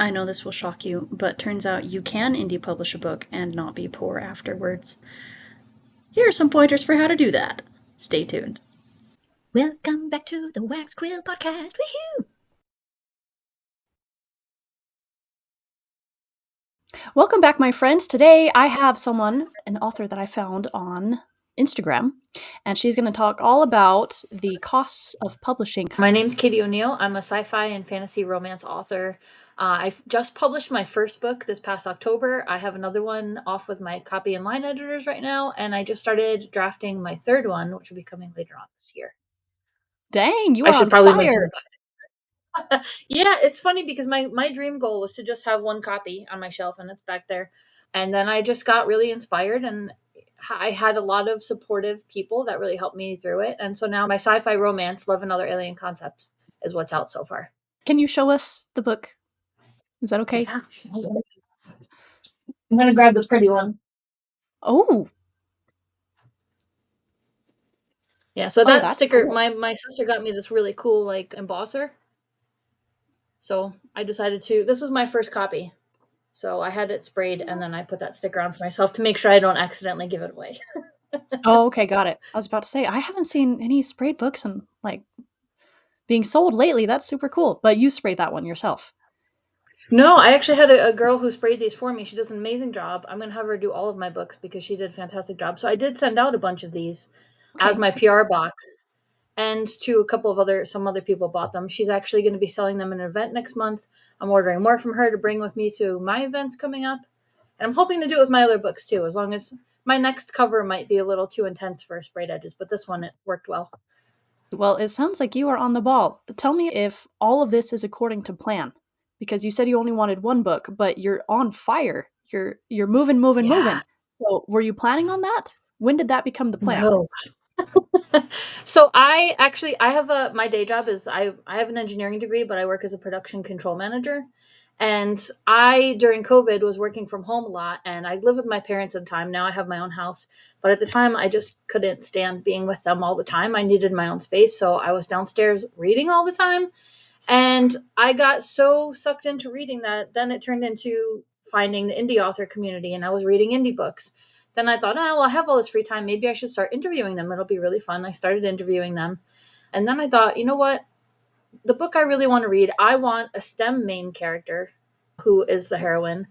I know this will shock you, but turns out you can indie publish a book and not be poor afterwards. Here are some pointers for how to do that. Stay tuned. Welcome back to the Wax Quill Podcast. Woohoo! Welcome back, my friends. Today I have an author that I found on Instagram, and she's going to talk all about the costs of publishing. My name's Catie O'Neill. I'm a sci-fi and fantasy romance author. I just published my first book this past October. I have another one off with my copy and line editors right now, and I just started drafting my third one, which will be coming later on this year. Dang, you I are on should probably mention fire. that. Yeah, it's funny because my dream goal was to just have one copy on my shelf, and it's back there. And then I just got really inspired, and I had a lot of supportive people that really helped me through it. And so now my sci-fi romance, Love and Other Alien Concepts, is what's out so far. Can you show us the book? Is that okay? Yeah. I'm gonna grab this pretty one. Oh. Yeah, so Oh, that that's sticker, cool. my sister got me this really cool like embosser. So I decided this was my first copy. So I had it sprayed and then I put that sticker on for myself to make sure I don't accidentally give it away. Oh, okay, got it. I was about to say, I haven't seen any sprayed books and being sold lately. That's super cool. But you sprayed that one yourself. No, I actually had a girl who sprayed these for me. She does an amazing job. I'm gonna have her do all of my books because she did a fantastic job. So I did send out a bunch of these as Okay. my PR box, and to a couple of some other people bought them. She's actually going to be selling them in an event next month. I'm ordering more from her to bring with me to my events coming up, and I'm hoping to do it with my other books too. As long as my next cover might be a little too intense for sprayed edges, but this one it worked well. Well, it sounds like you are on the ball. Tell me if all of this is according to plan, because you said you only wanted one book, but you're on fire. You're moving, moving, Yeah. moving. So, were you planning on that? When did that become the plan? No. So I have my day job is I have an engineering degree, but I work as a production control manager. And I during COVID was working from home a lot, and I lived with my parents at the time. Now I have my own house, but at the time I just couldn't stand being with them all the time. I needed my own space, so I was downstairs reading all the time. And I got so sucked into reading that then it turned into finding the indie author community, and I was reading indie books. Then I thought, oh, well, I have all this free time. Maybe I should start interviewing them. It'll be really fun. I started interviewing them. And then I thought, you know what? The book I really want to read, I want a STEM main character who is the heroine.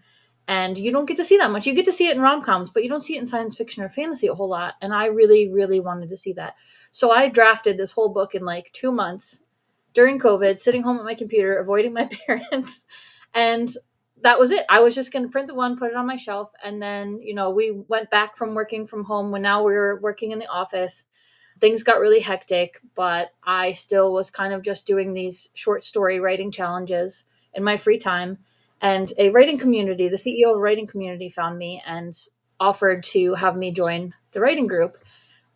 And you don't get to see that much. You get to see it in rom coms, but you don't see it in science fiction or fantasy a whole lot. And I really, really wanted to see that. So I drafted this whole book in like 2 months during COVID, sitting home at my computer, avoiding my parents. And that was it. I was just going to print the one, put it on my shelf. And then, we went back from working from home when now we were working in the office. Things got really hectic, but I still was kind of just doing these short story writing challenges in my free time. And a writing community, the CEO of a writing community found me and offered to have me join the writing group.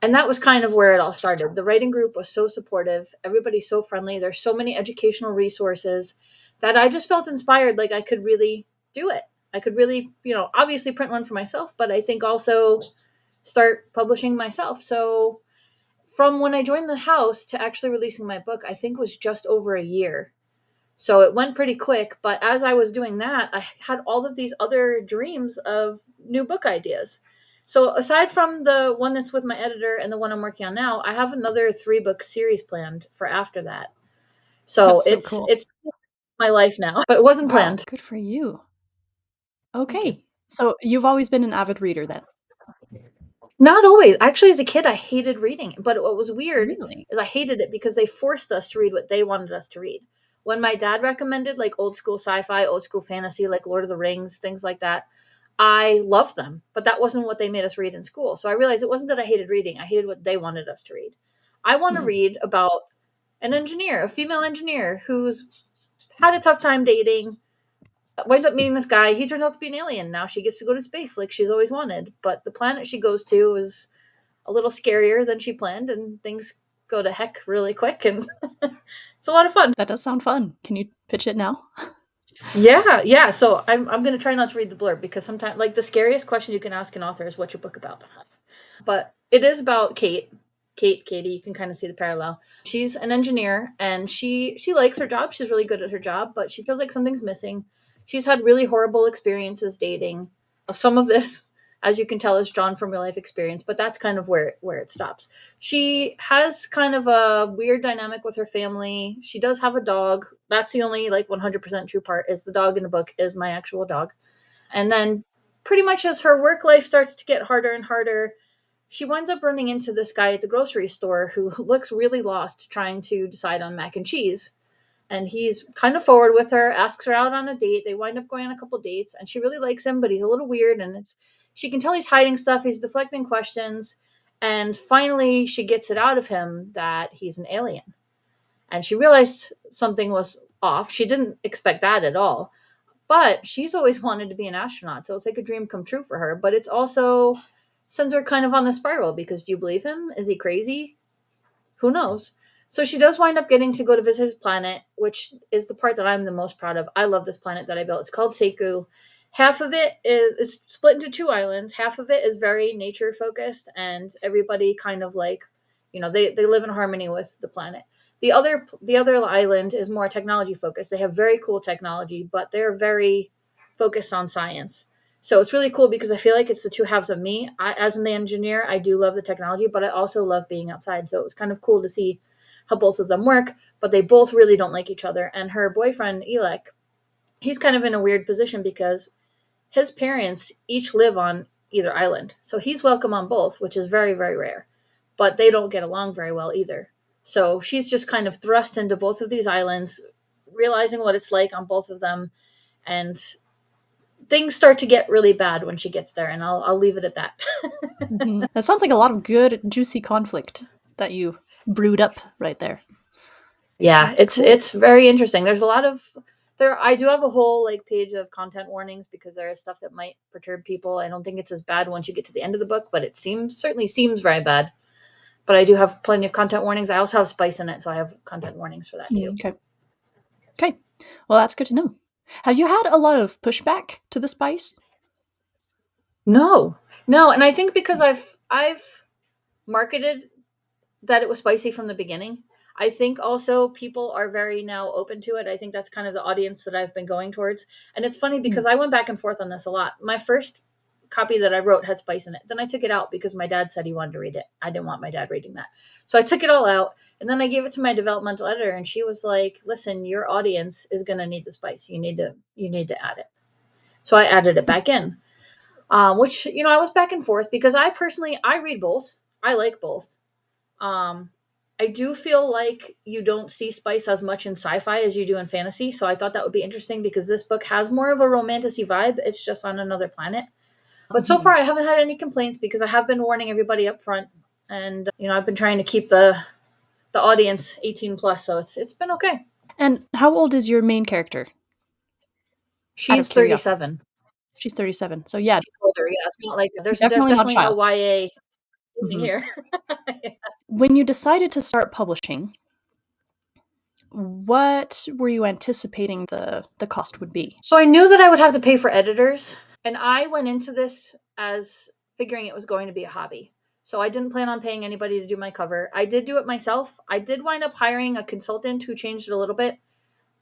And that was kind of where it all started. The writing group was so supportive. Everybody's so friendly. There's so many educational resources that I just felt inspired. Like I could really do it. I could really, obviously print one for myself, but I think also start publishing myself. So from when I joined the house to actually releasing my book, I think was just over a year. So it went pretty quick. But as I was doing that, I had all of these other dreams of new book ideas. So aside from the one that's with my editor and the one I'm working on now, I have another 3-book series planned for after that. So That's so it's cool. it's my life now, but it wasn't Wow, planned. good for you. Thank you. Okay. So, you've always been an avid reader then? Not always. Actually, as a kid, I hated reading. But what was weird Really? is I hated it because they forced us to read what they wanted us to read. When my dad recommended like old school sci-fi, old school fantasy, like Lord of the Rings, things like that, I loved them. But that wasn't what they made us read in school. So I realized it wasn't that I hated reading. I hated what they wanted us to read. I want to Mhm. read about an engineer, a female engineer who's had a tough time dating, winds up meeting this guy. He turns out to be an alien. Now she gets to go to space like she's always wanted. But the planet she goes to is a little scarier than she planned, and things go to heck really quick, and it's a lot of fun. That does sound fun. Can you pitch it now? Yeah, yeah. So I'm gonna try not to read the blurb because sometimes like the scariest question you can ask an author is what's your book about? But it is about Catie. You can kind of see the parallel. She's an engineer and she likes her job. She's really good at her job, but she feels like something's missing. She's had really horrible experiences dating. Some of this, as you can tell, is drawn from real life experience, but that's kind of where it stops. She has kind of a weird dynamic with her family. She does have a dog. That's the only like 100% true part, is the dog in the book is my actual dog. And then pretty much as her work life starts to get harder and harder, she winds up running into this guy at the grocery store who looks really lost trying to decide on mac and cheese. And he's kind of forward with her, asks her out on a date. They wind up going on a couple dates, and she really likes him, but he's a little weird, and it's she can tell he's hiding stuff, he's deflecting questions, and finally she gets it out of him that he's an alien. And she realized something was off. She didn't expect that at all. But she's always wanted to be an astronaut, so it's like a dream come true for her. But it's also sends her kind of on the spiral because do you believe him? Is he crazy? Who knows? So she does wind up getting to go to visit his planet, which is the part that I'm the most proud of. I love this planet that I built. It's called Seku. Half of it is it's split into two islands. Half of it is very nature focused, and everybody kind of like, they live in harmony with the planet. The other island is more technology focused. They have very cool technology, but they're very focused on science. So it's really cool because I feel like it's the two halves of me. As an engineer, I do love the technology, but I also love being outside. So it was kind of cool to see how both of them work, but they both really don't like each other. And her boyfriend, Elek, he's kind of in a weird position because his parents each live on either island. So he's welcome on both, which is very, very rare. But they don't get along very well either. So she's just kind of thrust into both of these islands, realizing what it's like on both of them. And things start to get really bad when she gets there, and I'll leave it at that. Mhm. That sounds like a lot of good, juicy conflict that you brewed up right there. Yeah, That's it's cool. it's very interesting. There's a lot of there. I do have a whole like page of content warnings because there is stuff that might perturb people. I don't think it's as bad once you get to the end of the book, but it certainly seems very bad. But I do have plenty of content warnings. I also have spice in it, so I have content warnings for that too. Okay. Okay. Well, that's good to know. Have you had a lot of pushback to the spice? No, no, and I think because I've marketed that it was spicy from the beginning. I think also people are very now open to it. I think that's kind of the audience that I've been going towards. And it's funny Mm. because I went back and forth on this a lot. My first copy that I wrote had spice in it. Then I took it out because my dad said he wanted to read it. I didn't want my dad reading that. So I took it all out and then I gave it to my developmental editor and she was like, "Listen, your audience is going to need the spice. You need to add it." So I added it back in. Which, I was back and forth because I read both. I like both. um, I do feel like you don't see spice as much in sci-fi as you do in fantasy, so I thought that would be interesting because this book has more of a romantasy vibe. It's just on another planet. But so far, Mhm. I haven't had any complaints because I have been warning everybody up front, and I've been trying to keep the audience 18 plus, so it's been okay. And how old is your main character? Out of She's curiosity. 37. She's 37. So yeah, She's older. Yeah, it's not like there's definitely not a definitely no child. YA thing Mhm. here. When you decided to start publishing, what were you anticipating the cost would be? So I knew that I would have to pay for editors, and I went into this as figuring it was going to be a hobby. So I didn't plan on paying anybody to do my cover. I did do it myself. I did wind up hiring a consultant who changed it a little bit.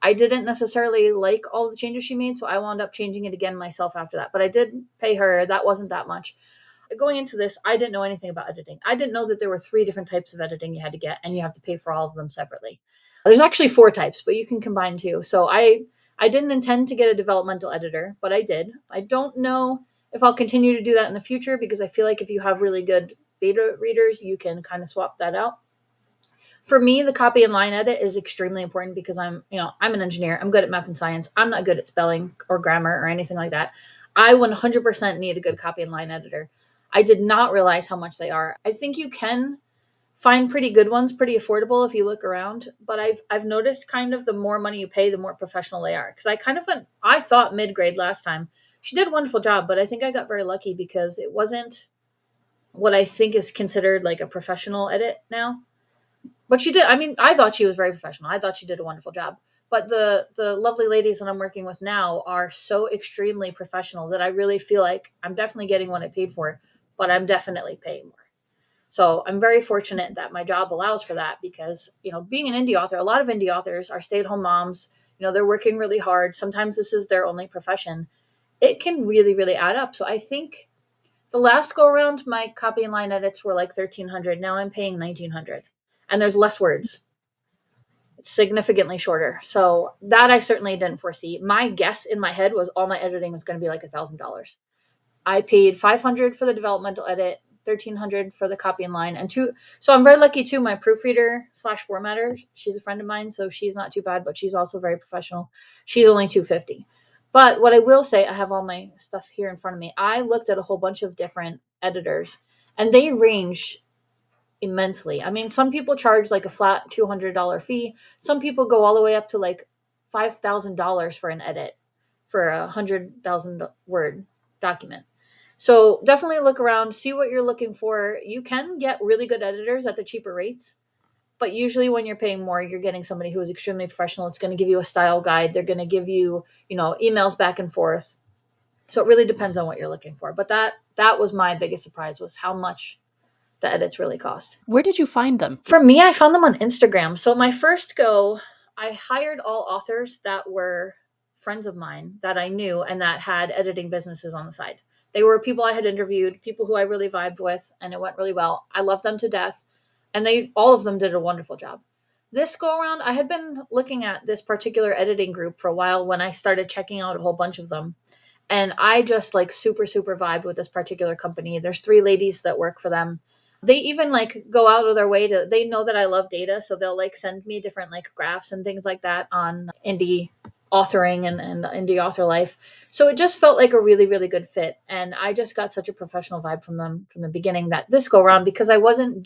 I didn't necessarily like all the changes she made, so I wound up changing it again myself after that. But I did pay her. That wasn't that much. Going into this, I didn't know anything about editing. I didn't know that there were three different types of editing you had to get, and you have to pay for all of them separately. There's actually four types, but you can combine two. So I didn't intend to get a developmental editor, but I did. I don't know if I'll continue to do that in the future because I feel like if you have really good beta readers, you can kind of swap that out. For me, the copy and line edit is extremely important because I'm an engineer. I'm good at math and science. I'm not good at spelling or grammar or anything like that. I 100% need a good copy and line editor. I did not realize how much they are. I think you can find pretty good ones, pretty affordable if you look around. But I've noticed kind of the more money you pay, the more professional they are. Because I thought mid grade last time. She did a wonderful job, but I think I got very lucky because it wasn't what I think is considered like a professional edit now. But she did. I mean, I thought she was very professional. I thought she did a wonderful job. But the lovely ladies that I'm working with now are so extremely professional that I really feel like I'm definitely getting what I paid for, but I'm definitely paying more. So I'm very fortunate that my job allows for that because, being an indie author, a lot of indie authors are stay-at-home moms. they're working really hard. Sometimes this is their only profession. It can really, really add up. So I think the last go around, my copy and line edits were like 1,300. Now I'm paying 1,900, and there's less words. It's significantly shorter. So that I certainly didn't foresee. My guess in my head was all my editing was going to be like $1,000. I paid 500 for the developmental edit, 1,300 for the copy and line, and two. So I'm very lucky too. My proofreader slash formatter, she's a friend of mine, so she's not too bad, but she's also very professional. She's only 250. But what I will say, I have all my stuff here in front of me. I looked at a whole bunch of different editors, and they range immensely. I mean, some people charge like a flat $200 fee. Some people go all the way up to like $5,000 for an edit for a 100,000 word document. So definitely look around, see what you're looking for. You can get really good editors at the cheaper rates, but usually when you're paying more, you're getting somebody who is extremely professional. It's going to give you a style guide. They're going to give you, emails back and forth. So it really depends on what you're looking for. But that was my biggest surprise, was how much the edits really cost. Where did you find them? For me, I found them on Instagram. So my first go, I hired all authors that were friends of mine that I knew and that had editing businesses on the side. They were people I had interviewed, people who I really vibed with, and it went really well. I loved them to death, and all of them did a wonderful job. This go around, I had been looking at this particular editing group for a while when I started checking out a whole bunch of them. And I just like super, super vibed with this particular company. There's 3 ladies that work for them. They even like go out of their way they know that I love data. So they'll like send me different like graphs and things like that on indie authoring and indie author life. So it just felt like a really, really good fit. And I just got such a professional vibe from them from the beginning that this go around, because I wasn't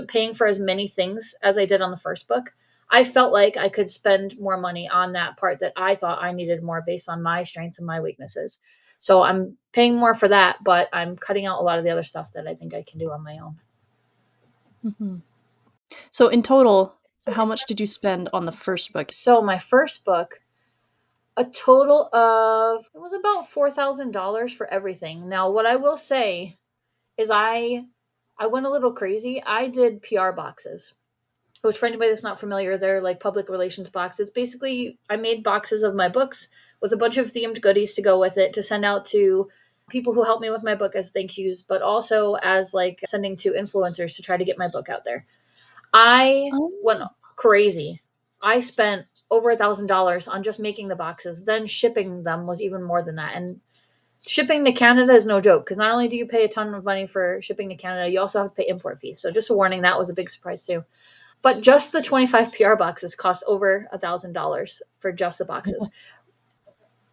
paying for as many things as I did on the first book. I felt like I could spend more money on that part that I thought I needed more based on my strengths and my weaknesses. So I'm paying more for that, but I'm cutting out a lot of the other stuff that I think I can do on my own. Mm-hmm. So in total, how much did you spend on the first book? So my first book, a total of, it was about $4,000 for everything. Now, what I will say is I went a little crazy. I did PR boxes, which for anybody that's not familiar, they're like public relations boxes. Basically, I made boxes of my books with a bunch of themed goodies to go with it to send out to people who helped me with my book as thank yous, but also as like sending to influencers to try to get my book out there. I went crazy. I spent over $1,000 on just making the boxes. Then shipping them was even more than that. And shipping to Canada is no joke, because not only do you pay a ton of money for shipping to Canada, you also have to pay import fees. So just a warning, that was a big surprise too. But just the 25 PR boxes cost over $1,000 for just the boxes.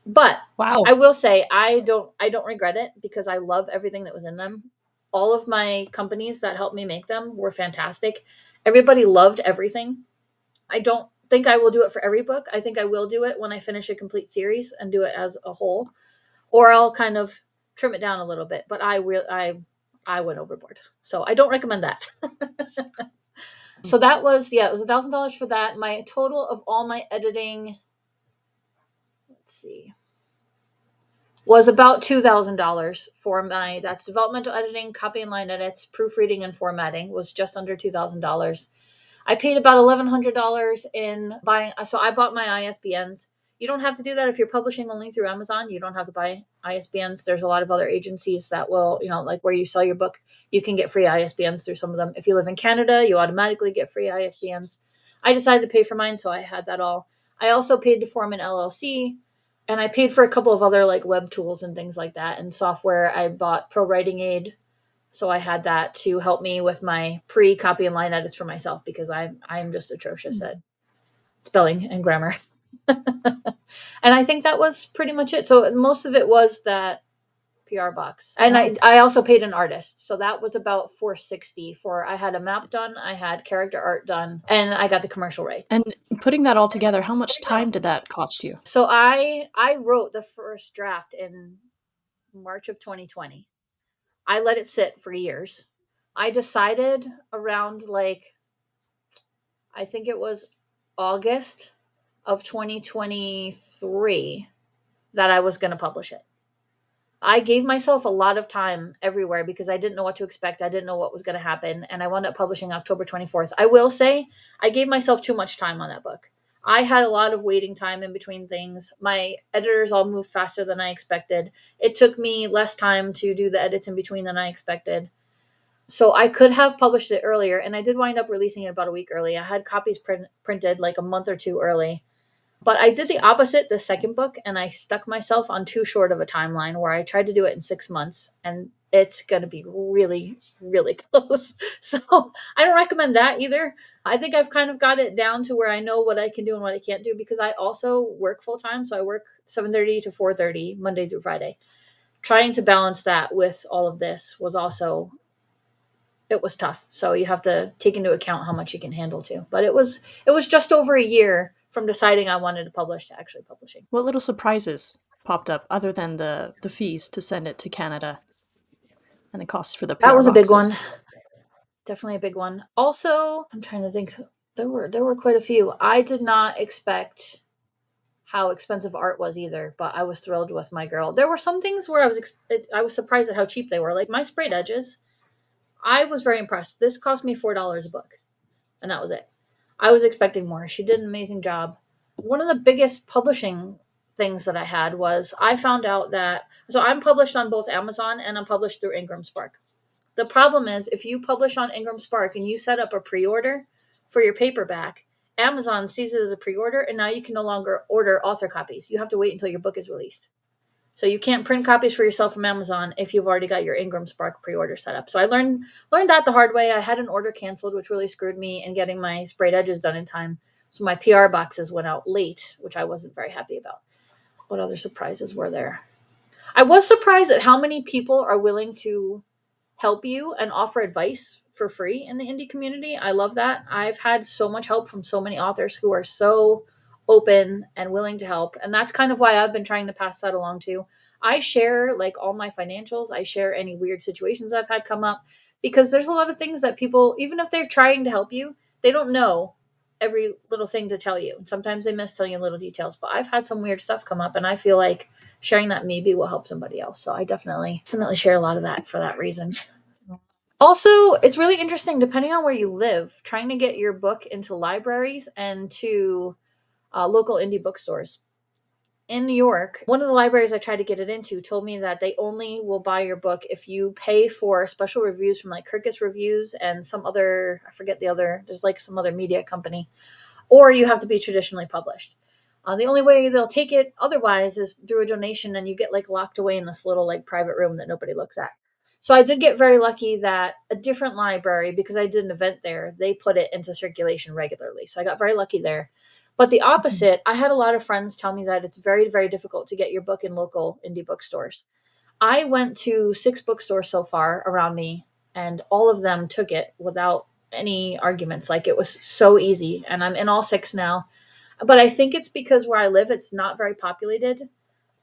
But wow. I will say I don't regret it, because I love everything that was in them. All of my companies that helped me make them were fantastic. Everybody loved everything. I don't think I will do it for every book. I think I will do it when I finish a complete series and do it as a whole, or I'll kind of trim it down a little bit. But I went overboard, so I don't recommend that. So that was, it was $1,000 for that. My total of all my editing, let's see, was about $2,000 for that's developmental editing, copy and line edits, proofreading, and formatting was just under $2,000. I paid about $1,100 in buying. So I bought my ISBNs. You don't have to do that if you're publishing only through Amazon. You don't have to buy ISBNs. There's a lot of other agencies that will, like where you sell your book, you can get free ISBNs through some of them. If you live in Canada, you automatically get free ISBNs. I decided to pay for mine, so I had that all. I also paid to form an LLC, and I paid for a couple of other like web tools and things like that and software. I bought Pro Writing Aid, so I had that to help me with my pre-copy and line edits for myself, because I'm just atrocious at spelling and grammar. And I think that was pretty much it. So most of it was that PR box. And Wow. I also paid an artist. So that was about $460 for, I had a map done, I had character art done, and I got the commercial rights. And putting that all together, how much time did that cost you? So I wrote the first draft in March of 2020. I let it sit for years. I decided around like, I think it was August of 2023 that I was going to publish it. I gave myself a lot of time everywhere because I didn't know what to expect. I didn't know what was going to happen. And I wound up publishing October 24th. I will say I gave myself too much time on that book. I had a lot of waiting time in between things. My editors all moved faster than I expected. It took me less time to do the edits in between than I expected. So I could have published it earlier, and I did wind up releasing it about a week early. I had copies printed like a month or two early. But I did the opposite the second book, and I stuck myself on too short of a timeline where I tried to do it in 6 months, and it's going to be really, really close. So I don't recommend that either. I think I've kind of got it down to where I know what I can do and what I can't do, because I also work full time. So I work 7:30 to 4:30 Monday through Friday. Trying to balance that with all of this was also, it was tough. So you have to take into account how much you can handle too. But it was just over a year from deciding I wanted to publish to actually publishing. What little surprises popped up other than the fees to send it to Canada and the costs for the That PR was a big boxes? one. Definitely a big one. Also, I'm trying to think. There were quite a few. I did not expect how expensive art was either, but I was thrilled with my girl. There were some things where I was surprised at how cheap they were. Like my sprayed edges, I was very impressed. This cost me $4 a book, and that was it. I was expecting more. She did an amazing job. One of the biggest publishing things that I had was I found out that, so I'm published on both Amazon and I'm published through Ingram Spark. The problem is if you publish on Ingram Spark and you set up a pre-order for your paperback, Amazon sees it as a pre-order, and now you can no longer order author copies. You have to wait until your book is released. So you can't print copies for yourself from Amazon if you've already got your Ingram Spark pre-order set up. So I learned that the hard way. I had an order canceled, which really screwed me in getting my sprayed edges done in time. So my PR boxes went out late, which I wasn't very happy about. What other surprises were there? I was surprised at how many people are willing to help you and offer advice for free in the indie community. I love that. I've had so much help from so many authors who are so open and willing to help. And that's kind of why I've been trying to pass that along too. I share like all my financials. I share any weird situations I've had come up, because there's a lot of things that people, even if they're trying to help you, they don't know every little thing to tell you. And sometimes they miss telling you little details, but I've had some weird stuff come up, and I feel like sharing that maybe will help somebody else. So I definitely share a lot of that for that reason. Also, it's really interesting depending on where you live, trying to get your book into libraries and to local indie bookstores. In New York, one of the libraries I tried to get it into told me that they only will buy your book if you pay for special reviews from like Kirkus Reviews and some other, I forget the other, there's like some other media company, or you have to be traditionally published. The only way they'll take it otherwise is through a donation, and you get like locked away in this little like private room that nobody looks at. So I did get very lucky that a different library, because I did an event there, they put it into circulation regularly. So I got very lucky there. But the opposite, I had a lot of friends tell me that it's very, very difficult to get your book in local indie bookstores. I went to 6 bookstores so far around me, and all of them took it without any arguments. Like it was so easy, and I'm in all 6 now. But I think it's because where I live, it's not very populated,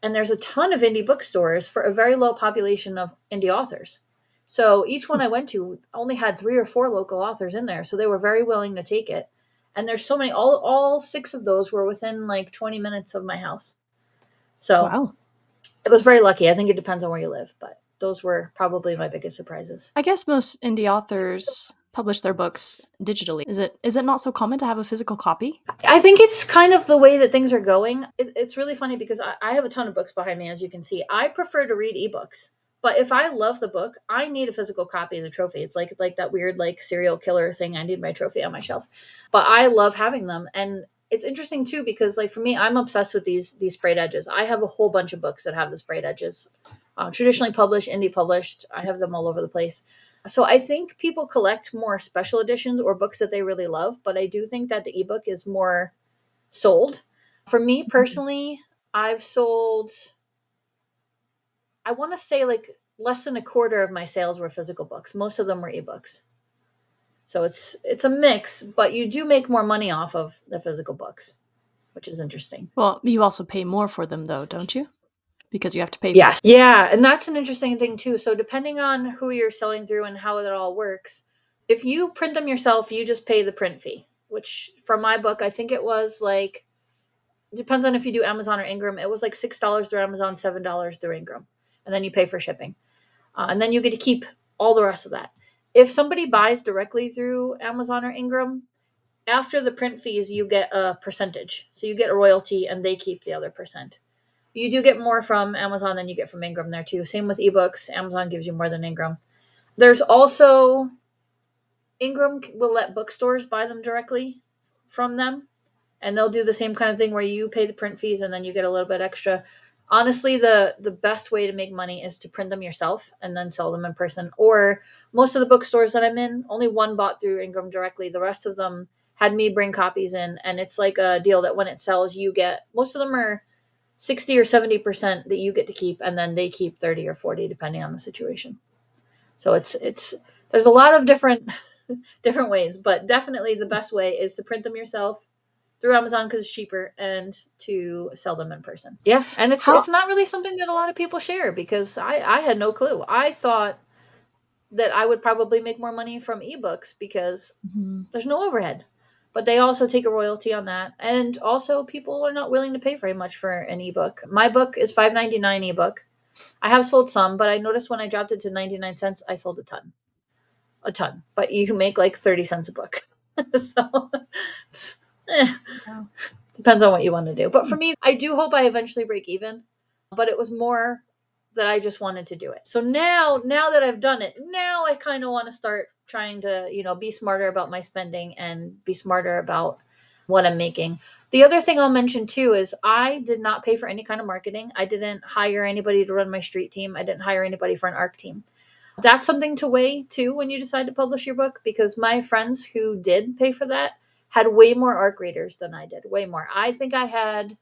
and there's a ton of indie bookstores for a very low population of indie authors. So each one I went to only had 3 or 4 local authors in there, so they were very willing to take it. And there's so many, all 6 of those were within like 20 minutes of my house. So Wow. it was very lucky. I think it depends on where you live, but those were probably my biggest surprises. I guess most indie authors publish their books digitally. Is it not so common to have a physical copy? I think it's kind of the way that things are going. It's really funny because I have a ton of books behind me, as you can see. I prefer to read ebooks, but if I love the book, I need a physical copy as a trophy. It's like that weird like serial killer thing. I need my trophy on my shelf, but I love having them. And it's interesting too because like for me, I'm obsessed with these sprayed edges. I have a whole bunch of books that have the sprayed edges, traditionally published, indie published. I have them all over the place. So I think people collect more special editions or books that they really love, but I do think that the ebook is more sold. For me personally, I've sold, I want to say like less than a quarter of my sales were physical books. Most of them were ebooks. So it's a mix, but you do make more money off of the physical books, which is interesting. Well, you also pay more for them though, don't you? Because you have to pay for Yes. Yeah, and that's an interesting thing too. So depending on who you're selling through and how it all works, if you print them yourself, you just pay the print fee, which for my book, I think it was like, depends on if you do Amazon or Ingram. It was like $6 through Amazon, $7 through Ingram, and then you pay for shipping, and then you get to keep all the rest of that. If somebody buys directly through Amazon or Ingram, After the print fees, you get a percentage. So you get a royalty and they keep the other percent. You do get more from Amazon than you get from Ingram there too. Same with ebooks. Amazon gives you more than Ingram. There's also Ingram will let bookstores buy them directly from them, and they'll do the same kind of thing where you pay the print fees and then you get a little bit extra. Honestly, the best way to make money is to print them yourself and then sell them in person. Or most of the bookstores that I'm in, only one bought through Ingram directly. The rest of them had me bring copies in, and it's like a deal that when it sells, you get, most of them are 60 or 70% that you get to keep, and then they keep 30 or 40 depending on the situation. So it's there's a lot of different ways, but definitely the best way is to print them yourself through Amazon because it's cheaper, and to sell them in person. Yeah, and How it's not really something that a lot of people share because I had no clue. I thought that I would probably make more money from ebooks because Mhm. there's no overhead. But they also take a royalty on that. And also people are not willing to pay very much for an ebook. My book is $5.99 ebook. I have sold some, but I noticed when I dropped it to 99 cents, I sold a ton. A ton. But you can make like 30 cents a book. So eh, Yeah. depends on what you want to do. But Hmm. for me, I do hope I eventually break even. But it was more that I just wanted to do it. So now that I've done it, now I kind of want to start trying to, be smarter about my spending and be smarter about what I'm making. The other thing I'll mention too is I did not pay for any kind of marketing. I didn't hire anybody to run my street team. I didn't hire anybody for an ARC team. That's something to weigh too when you decide to publish your book, because my friends who did pay for that had way more ARC readers than I did. Way more. I think I had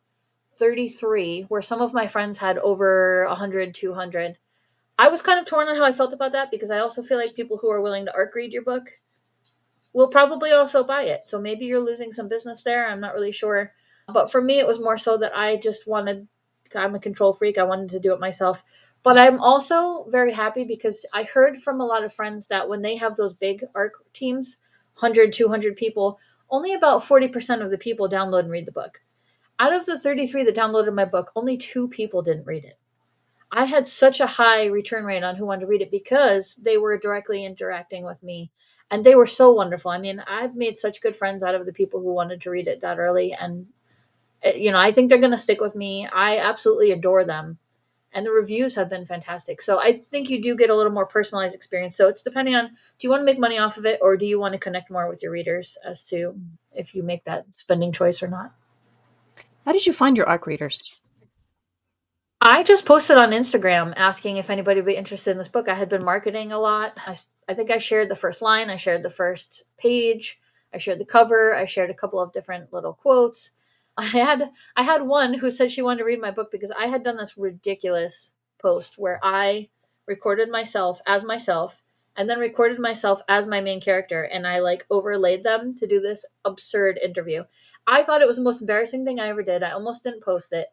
33, where some of my friends had over 100, 200. I was kind of torn on how I felt about that because I also feel like people who are willing to ARC read your book will probably also buy it. So maybe you're losing some business there. I'm not really sure. But for me, it was more so that I just wanted, I'm a control freak. I wanted to do it myself. But I'm also very happy because I heard from a lot of friends that when they have those big ARC teams, 100, 200 people, only about 40% of the people download and read the book. Out of the 33 that downloaded my book, only 2 people didn't read it. I had such a high return rate on who wanted to read it because they were directly interacting with me, and they were so wonderful. I mean, I've made such good friends out of the people who wanted to read it that early, and I think they're going to stick with me. I absolutely adore them, and the reviews have been fantastic. So I think you do get a little more personalized experience. So it's depending on, do you want to make money off of it, or do you want to connect more with your readers as to if you make that spending choice or not. How did you find your ARC readers? I just posted on Instagram asking if anybody would be interested in this book. I had been marketing a lot. I think I shared the first line, I shared the first page, I shared the cover, I shared a couple of different little quotes. I had one who said she wanted to read my book because I had done this ridiculous post where I recorded myself and then recorded myself as my main character, and I like overlaid them to do this absurd interview. I thought it was the most embarrassing thing I ever did. I almost didn't post it,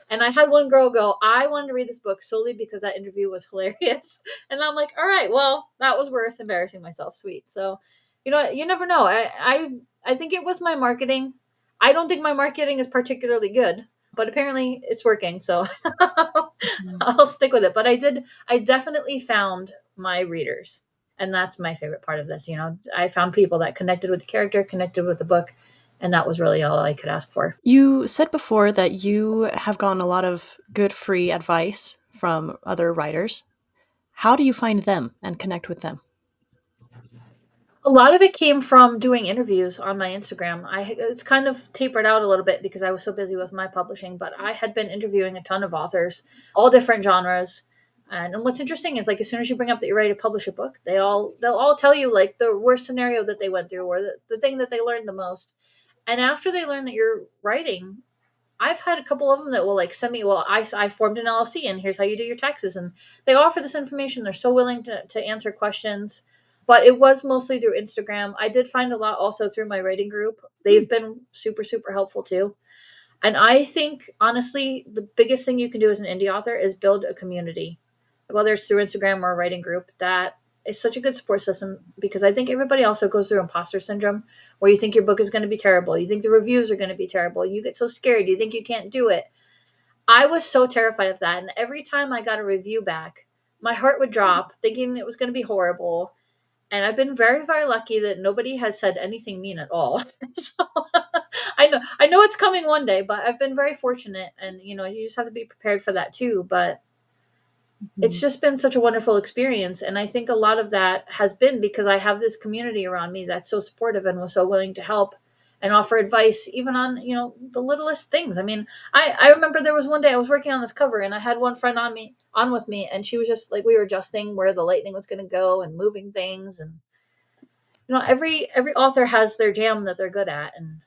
and I had one girl go, I wanted to read this book solely because that interview was hilarious. And I'm like, all right, well, that was worth embarrassing myself. Sweet. So, you never know. I think it was my marketing. I don't think my marketing is particularly good, but apparently it's working. So Mhm. I'll stick with it. But I definitely found my readers. And that's my favorite part of this. I found people that connected with the character, connected with the book. And that was really all I could ask for. You said before that you have gotten a lot of good free advice from other writers. How do you find them and connect with them? A lot of it came from doing interviews on my Instagram. It's kind of tapered out a little bit because I was so busy with my publishing, but I had been interviewing a ton of authors, all different genres. And what's interesting is, like, as soon as you bring up that you're ready to publish a book, they'll all tell you like the worst scenario that they went through, or the thing that they learned the most. And after they learn that you're writing, I've had a couple of them that will like send me, well, I formed an LLC and here's how you do your taxes. And they offer this information. They're so willing to answer questions. But it was mostly through Instagram. I did find a lot also through my writing group. Hmm. They've been super, super helpful too. And I think, honestly, the biggest thing you can do as an indie author is build a community, whether it's through Instagram or a writing group. That is such a good support system, because I think everybody also goes through imposter syndrome, where you think your book is going to be terrible. You think the reviews are going to be terrible. You get so scared. You think you can't do it. I was so terrified of that. And every time I got a review back, my heart would drop thinking it was going to be horrible. And I've been very, very lucky that nobody has said anything mean at all. So I know it's coming one day, but I've been very fortunate, and you just have to be prepared for that too. But it's just been such a wonderful experience, and I think a lot of that has been because I have this community around me that's so supportive and was so willing to help and offer advice even on the littlest things. I mean, I remember there was one day I was working on this cover, and I had one friend on with me, and she was just like, we were adjusting where the lightning was going to go and moving things. And every author has their jam that they're good at, and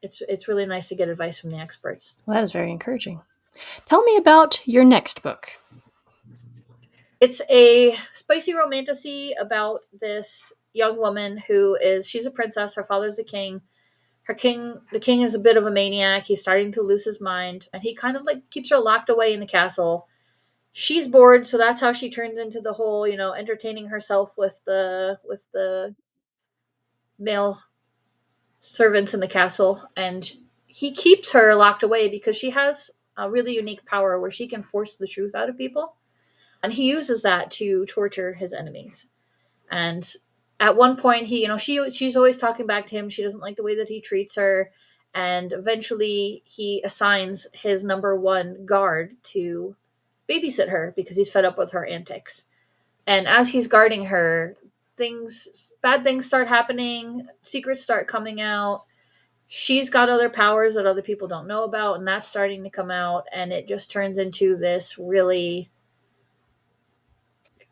it's really nice to get advice from the experts. Well, that is very encouraging. Tell me about your next book. It's a spicy romantasy about this young woman she's a princess. Her father's the king. The king is a bit of a maniac. He's starting to lose his mind, and he kind of like keeps her locked away in the castle. She's bored, so that's how she turns into the whole, entertaining herself with the male servants in the castle. And he keeps her locked away because she has a really unique power where she can force the truth out of people, and he uses that to torture his enemies. And at one point, she's always talking back to him. She doesn't like the way that he treats her, and eventually he assigns his number one guard to babysit her because he's fed up with her antics. And as he's guarding her, bad things start happening, secrets start coming out. She's got other powers that other people don't know about, and that's starting to come out, and it just turns into this really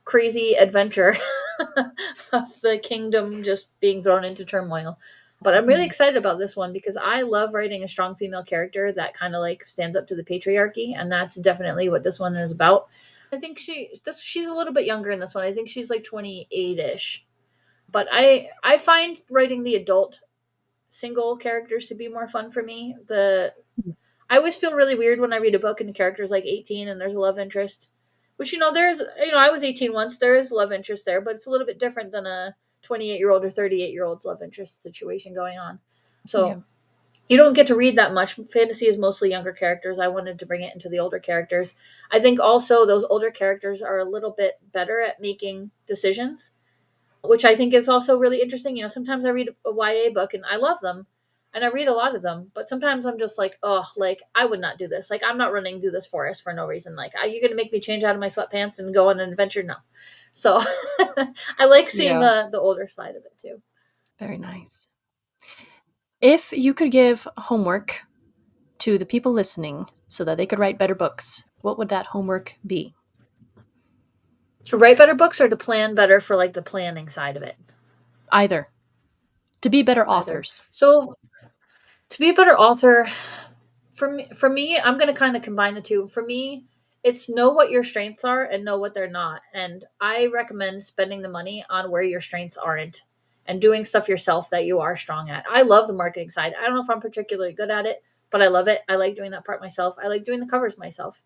crazy adventure of the kingdom just being thrown into turmoil. But I'm really excited about this one because I love writing a strong female character that kind of like stands up to the patriarchy, and that's definitely what this one is about. I think she's a little bit younger in this one. I think she's like 28ish. But I find writing the adult single characters to be more fun for me. I always feel really weird when I read a book and the character's like 18 and there's a love interest. Which, I was 18 once. There is love interest there, but it's a little bit different than a 28-year-old or 38-year-old's love interest situation going on. So Yeah. you don't get to read that much. Fantasy is mostly younger characters. I wanted to bring it into the older characters. I think also those older characters are a little bit better at making decisions, which I think is also really interesting. Sometimes I read a YA book and I love them and I read a lot of them, but sometimes I'm just like, oh, like I would not do this. Like I'm not running through this forest for no reason. Like, are you going to make me change out of my sweatpants and go on an adventure? No. So I like seeing the older side of it too. Very nice. If you could give homework to the people listening so that they could write better books, what would that homework be? To write better books or to plan better for like the planning side of it? Either. To be better Either. authors. So to be a better author, for me, I'm going to kind of combine the two. For me, it's know what your strengths are and know what they're not. And I recommend spending the money on where your strengths aren't and doing stuff yourself that you are strong at. I love the marketing side. I don't know if I'm particularly good at it, but I love it. I like doing that part myself. I like doing the covers myself.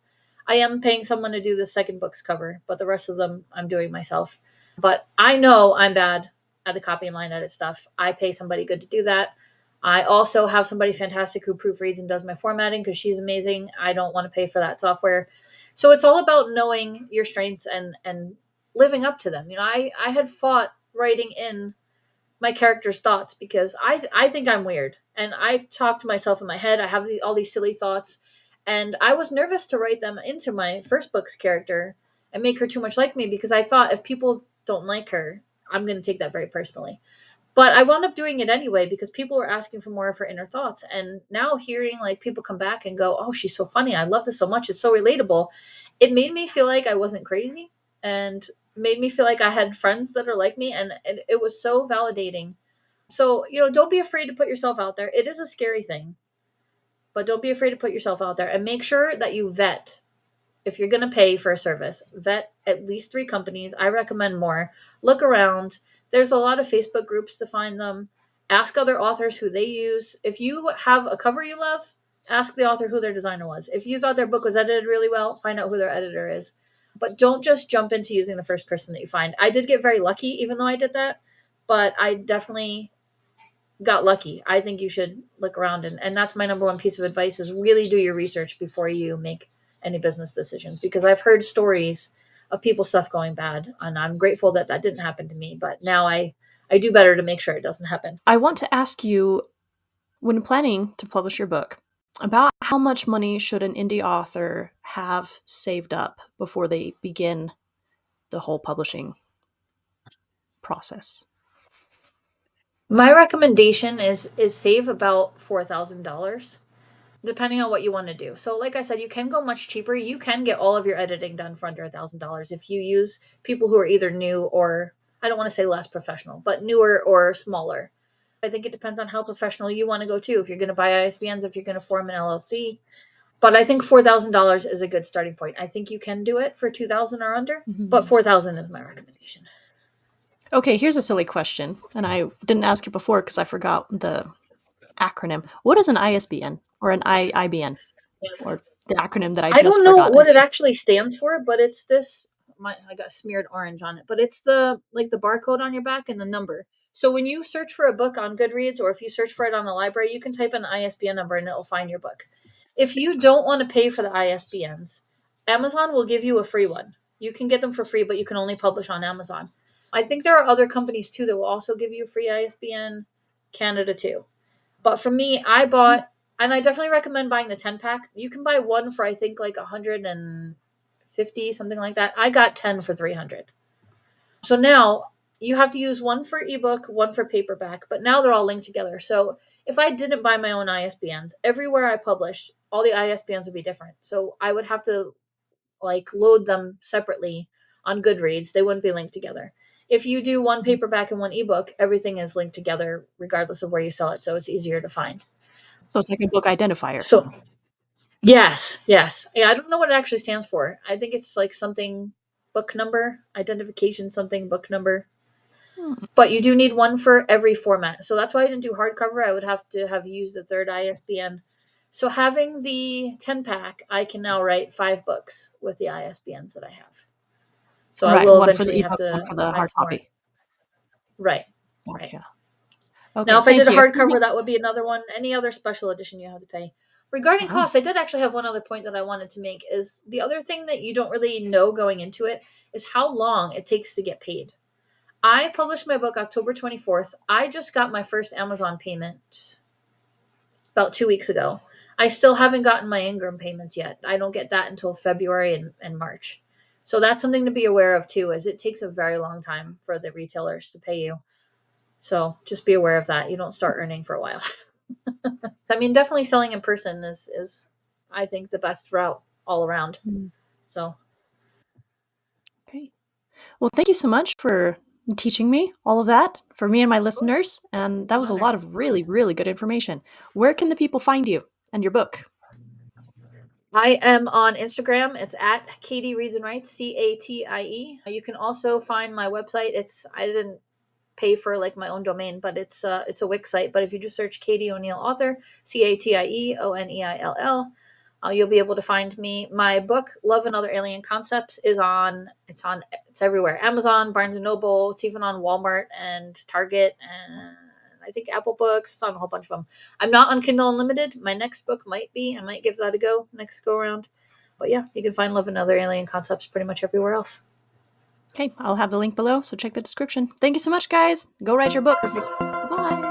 I am paying someone to do the second book's cover, but the rest of them I'm doing myself. But I know I'm bad at the copy and line edit stuff. I pay somebody good to do that. I also have somebody fantastic who proofreads and does my formatting because she's amazing. I don't want to pay for that software. So it's all about knowing your strengths and living up to them. I had fought writing in my character's thoughts because I think I'm weird and I talk to myself in my head. I have all these silly thoughts, and I was nervous to write them into my first book's character and make her too much like me because I thought if people don't like her, I'm going to take that very personally. But I wound up doing it anyway because people were asking for more of her inner thoughts. And now hearing like people come back and go, "Oh, she's so funny. I love this so much. It's so relatable." It made me feel like I wasn't crazy and made me feel like I had friends that are like me. And it was so validating. So, don't be afraid to put yourself out there. It is a scary thing, but don't be afraid to put yourself out there and make sure that you vet. If you're going to pay for a service, vet at least 3 companies. I recommend more. Look around. There's a lot of Facebook groups to find them. Ask other authors who they use. If you have a cover you love, ask the author who their designer was. If you thought their book was edited really well, find out who their editor is. But don't just jump into using the first person that you find. I did get very lucky, even though I did that, but I definitely got lucky. I think you should look around, and that's my number one piece of advice is really do your research before you make any business decisions, because I've heard stories of people's stuff going bad, and I'm grateful that that didn't happen to me. But now I do better to make sure it doesn't happen. I want to ask you, when planning to publish your book, about how much money should an indie author have saved up before they begin the whole publishing process? My recommendation is save about $4,000, depending on what you want to do. So, like I said, you can go much cheaper. You can get all of your editing done for under $1,000 if you use people who are either new or, I don't want to say less professional, but newer or smaller. I think it depends on how professional you want to go too. If you're going to buy ISBNs, if you're going to form an LLC. But I think $4,000 is a good starting point. I think you can do it for 2,000 or under, but 4,000 is my recommendation. Okay, here's a silly question, and I didn't ask it before because I forgot the acronym. What is an ISBN or an IBN, or the acronym that I I just don't know forgot? what it actually stands for, but it's this. I got smeared orange on it, but it's the like the barcode on your back and the number. So when you search for a book on Goodreads, or if you search for it on the library, you can type in the ISBN number and it'll find your book. If you don't want to pay for the ISBNs, Amazon will give you a free one. You can get them for free, but you can only publish on Amazon. I think there are other companies too that will also give you a free ISBN, Canada too. But for me, I bought, and I definitely recommend buying the 10 pack. You can buy one for, I think, like 150, something like that. I got 10 for 300. So now you have to use one for ebook, one for paperback, but now they're all linked together. So if I didn't buy my own ISBNs, everywhere I published, all the ISBNs would be different. So I would have to like load them separately on Goodreads. They wouldn't be linked together. If you do one paperback and one ebook, everything is linked together regardless of where you sell it. So it's easier to find. So it's like a book identifier. So yes, yes. Yeah, I don't know what it actually stands for. I think it's like something book number, identification, something book number. Hmm. But you do need one for every format. So that's why I didn't do hardcover. I would have to have used the third ISBN. So having the 10 pack, I can now write 5 books with the ISBNs that I have. So I Right, will one for the eventually have ebook, one to for the buy hard some more. copy. Right. Right. Gotcha. Now, Okay, if I did thank a you. hardcover, that would be another one. Any other special edition you have to pay. Regarding Oh, costs, I did actually have one other point that I wanted to make is the other thing that you don't really know going into it is how long it takes to get paid. I published my book October 24th. I just got my first Amazon payment about 2 weeks ago. I still haven't gotten my Ingram payments yet. I don't get that until February and March. So that's something to be aware of too, is it takes a very long time for the retailers to pay you. So just be aware of that. You don't start earning for a while. I mean, definitely selling in person is I think the best route all around. So okay. Well, thank you so much for teaching me all of that for me and my of course, listeners. And it's that an was a honor. lot of really, really good information. Where can the people find you and your book? I am on Instagram. It's at Catie Reads and Writes, Catie. You can also find my website. I didn't pay for like my own domain, but it's a Wix site. But if you just search Catie O'Neill author, CatieOneil, you'll be able to find me. My book, Love and Other Alien Concepts, it's everywhere. Amazon, Barnes and Noble, it's even on Walmart and Target, and I think Apple Books. It's on a whole bunch of them. I'm not on Kindle Unlimited. My next book might be. I might give that a go next go around. But yeah, you can find Love and Other Alien Concepts pretty much everywhere else. Okay, I'll have the link below, so check the description. Thank you so much, guys. Go write your books. Goodbye.